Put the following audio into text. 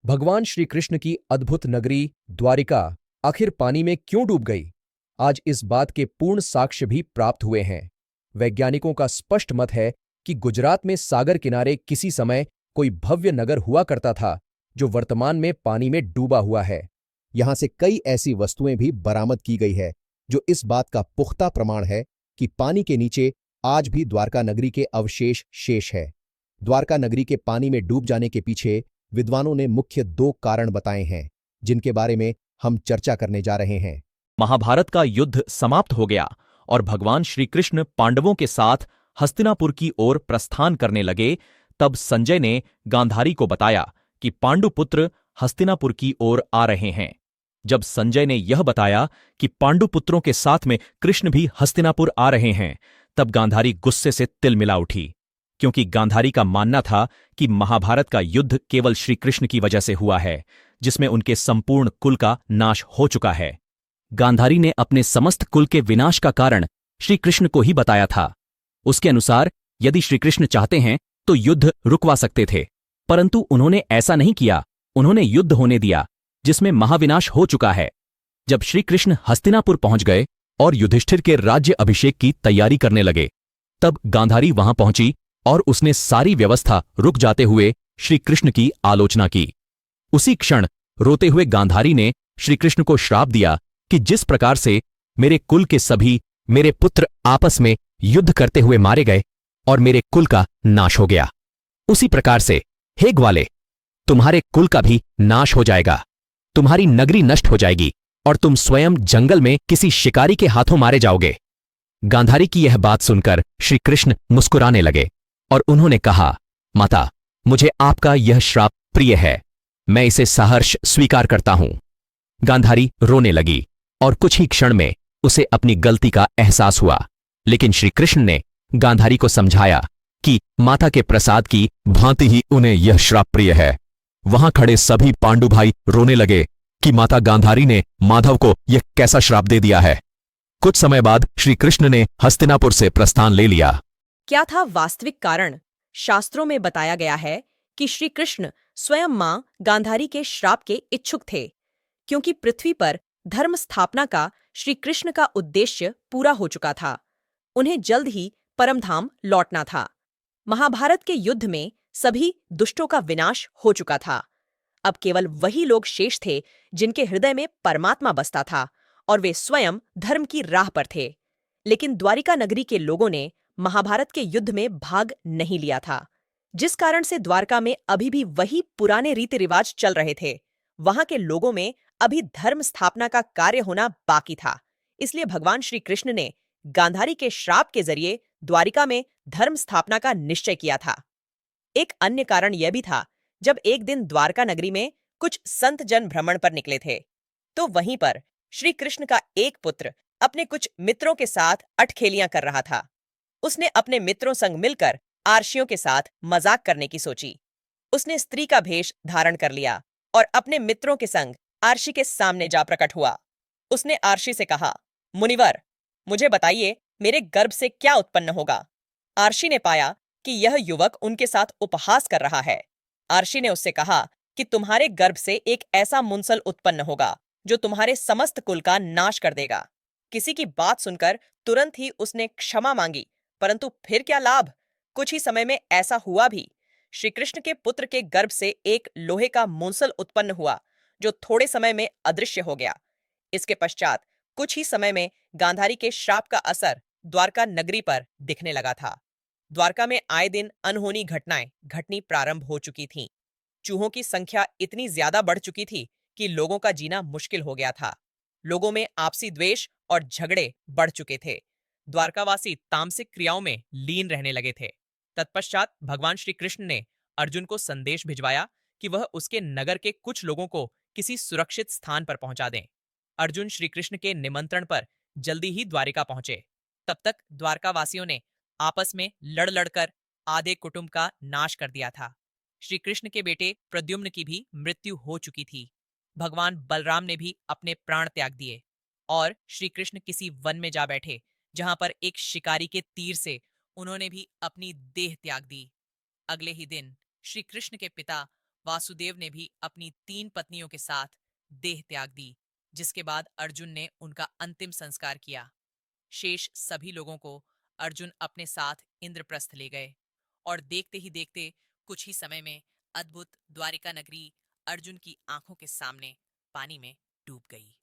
भगवान श्री कृष्ण की अद्भुत नगरी द्वारिका आखिर पानी में क्यों डूब गई? आज इस बात के पूर्ण साक्ष्य भी प्राप्त हुए हैं। वैज्ञानिकों का स्पष्ट मत है कि गुजरात में सागर किनारे किसी समय कोई भव्य नगर हुआ करता था, जो वर्तमान में पानी में डूबा हुआ है। यहां से कई ऐसी वस्तुएं भी बरामद की गई है, जो इस बात का पुख्ता प्रमाण है कि पानी के नीचे आज भी द्वारका नगरी के अवशेष शेष है। द्वारका नगरी के पानी में डूब जाने के पीछे विद्वानों ने मुख्य 2 कारण बताए हैं, जिनके बारे में हम चर्चा करने जा रहे हैं। महाभारत का युद्ध समाप्त हो गया और भगवान श्री कृष्ण पांडवों के साथ हस्तिनापुर की ओर प्रस्थान करने लगे। तब संजय ने गांधारी को बताया कि पांडुपुत्र हस्तिनापुर की ओर आ रहे हैं। जब संजय ने यह बताया कि पांडुपुत्रों के साथ में कृष्ण भी हस्तिनापुर आ रहे हैं, तब गांधारी गुस्से से तिलमिला उठी, क्योंकि गांधारी का मानना था कि महाभारत का युद्ध केवल श्री कृष्ण की वजह से हुआ है, जिसमें उनके संपूर्ण कुल का नाश हो चुका है। गांधारी ने अपने समस्त कुल के विनाश का कारण श्री कृष्ण को ही बताया था। उसके अनुसार यदि श्री कृष्ण चाहते हैं तो युद्ध रुकवा सकते थे, परंतु उन्होंने ऐसा नहीं किया। उन्होंने युद्ध होने दिया, जिसमें महाविनाश हो चुका है। जब श्री कृष्ण हस्तिनापुर पहुंच गए और युधिष्ठिर के राज्य अभिषेक की तैयारी करने लगे, तब गांधारी वहां पहुंची और उसने सारी व्यवस्था रुक जाते हुए श्री कृष्ण की आलोचना की। उसी क्षण रोते हुए गांधारी ने श्री कृष्ण को श्राप दिया कि जिस प्रकार से मेरे कुल के सभी मेरे पुत्र आपस में युद्ध करते हुए मारे गए और मेरे कुल का नाश हो गया, उसी प्रकार से हे ग्वाले, तुम्हारे कुल का भी नाश हो जाएगा। तुम्हारी नगरी नष्ट हो जाएगी और तुम स्वयं जंगल में किसी शिकारी के हाथों मारे जाओगे। गांधारी की यह बात सुनकर श्री कृष्ण मुस्कुराने लगे और उन्होंने कहा, माता, मुझे आपका यह श्राप प्रिय है, मैं इसे सहर्ष स्वीकार करता हूं। गांधारी रोने लगी और कुछ ही क्षण में उसे अपनी गलती का एहसास हुआ, लेकिन श्री कृष्ण ने गांधारी को समझाया कि माता के प्रसाद की भांति ही उन्हें यह श्राप प्रिय है। वहां खड़े सभी पांडु भाई रोने लगे कि माता गांधारी ने माधव को यह कैसा श्राप दे दिया है। कुछ समय बाद श्री कृष्ण ने हस्तिनापुर से प्रस्थान ले लिया। क्या था वास्तविक कारण? शास्त्रों में बताया गया है कि श्री कृष्ण स्वयं मां गांधारी के श्राप के इच्छुक थे, क्योंकि पृथ्वी पर धर्म स्थापना का श्री कृष्ण का उद्देश्य पूरा हो चुका था। उन्हें जल्द ही परमधाम लौटना था। महाभारत के युद्ध में सभी दुष्टों का विनाश हो चुका था। अब केवल वही लोग शेष थे जिनके हृदय में परमात्मा बसता था, और वे स्वयं धर्म की राह पर थे। लेकिन द्वारिका नगरी के लोगों ने महाभारत के युद्ध में भाग नहीं लिया था, जिस कारण से द्वारका में अभी भी वही पुराने रीति रिवाज चल रहे थे। वहां के लोगों में अभी धर्म स्थापना का कार्य होना बाकी था। इसलिए भगवान श्री कृष्ण ने गांधारी के श्राप के जरिए द्वारिका में धर्म स्थापना का निश्चय किया था। एक अन्य कारण यह भी था, जब एक दिन द्वारका नगरी में कुछ संत जन भ्रमण पर निकले थे, तो वहीं पर श्री कृष्ण का एक पुत्र अपने कुछ मित्रों के साथ अटखेलियां कर रहा था। उसने अपने मित्रों संग मिलकर आर्षियों के साथ मजाक करने की सोची। उसने स्त्री का भेष धारण कर लिया और अपने मित्रों के संग आर्षि के सामने जा प्रकट हुआ। उसने आर्षि से कहा, मुनिवर, मुझे बताइए, मेरे गर्भ से क्या उत्पन्न होगा? आर्षि ने पाया कि यह युवक उनके साथ उपहास कर रहा है। आर्षि ने उससे कहा कि तुम्हारे गर्भ से एक ऐसा मुंसल उत्पन्न होगा जो तुम्हारे समस्त कुल का नाश कर देगा। किसी की बात सुनकर तुरंत ही उसने क्षमा मांगी, परंतु फिर क्या लाभ? कुछ ही समय में ऐसा हुआ भी। श्री कृष्ण के पुत्र के गर्भ से एक लोहे का मुंसल उत्पन्न हुआ, जो थोड़े समय में अदृश्य हो गया। इसके पश्चात कुछ ही समय में गांधारी के श्राप का असर द्वारका नगरी पर दिखने लगा था। द्वारका में आए दिन अनहोनी घटनाएं घटनी प्रारंभ हो चुकी थीं। चूहों की संख्या इतनी ज्यादा बढ़ चुकी थी कि लोगों का जीना मुश्किल हो गया था। लोगों में आपसी द्वेष और झगड़े बढ़ चुके थे। द्वारकावासी तामसिक क्रियाओं में लीन रहने लगे थे। तत्पश्चात भगवान श्री कृष्ण ने अर्जुन को संदेश भिजवाया कि वह उसके नगर के कुछ लोगों को किसी सुरक्षित स्थान पर पहुंचा दें। अर्जुन श्री कृष्ण के निमंत्रण पर जल्दी ही द्वारिका पहुंचे। तब तक द्वारकावासियों ने आपस में लड़ लड़कर आधे कुटुंब का नाश कर दिया था। श्री कृष्ण के बेटे प्रद्युम्न की भी मृत्यु हो चुकी थी। भगवान बलराम ने भी अपने प्राण त्याग दिए और श्री कृष्ण किसी वन में जा बैठे, जहां पर एक शिकारी के तीर से उन्होंने भी अपनी देह त्याग दी। अगले ही दिन श्री कृष्ण के पिता वासुदेव ने भी अपनी 3 पत्नियों के साथ देह त्याग दी, जिसके बाद अर्जुन ने उनका अंतिम संस्कार किया। शेष सभी लोगों को अर्जुन अपने साथ इंद्रप्रस्थ ले गए और देखते ही देखते कुछ ही समय में अद्भुत द्वारिका नगरी अर्जुन की आंखों के सामने पानी में डूब गई।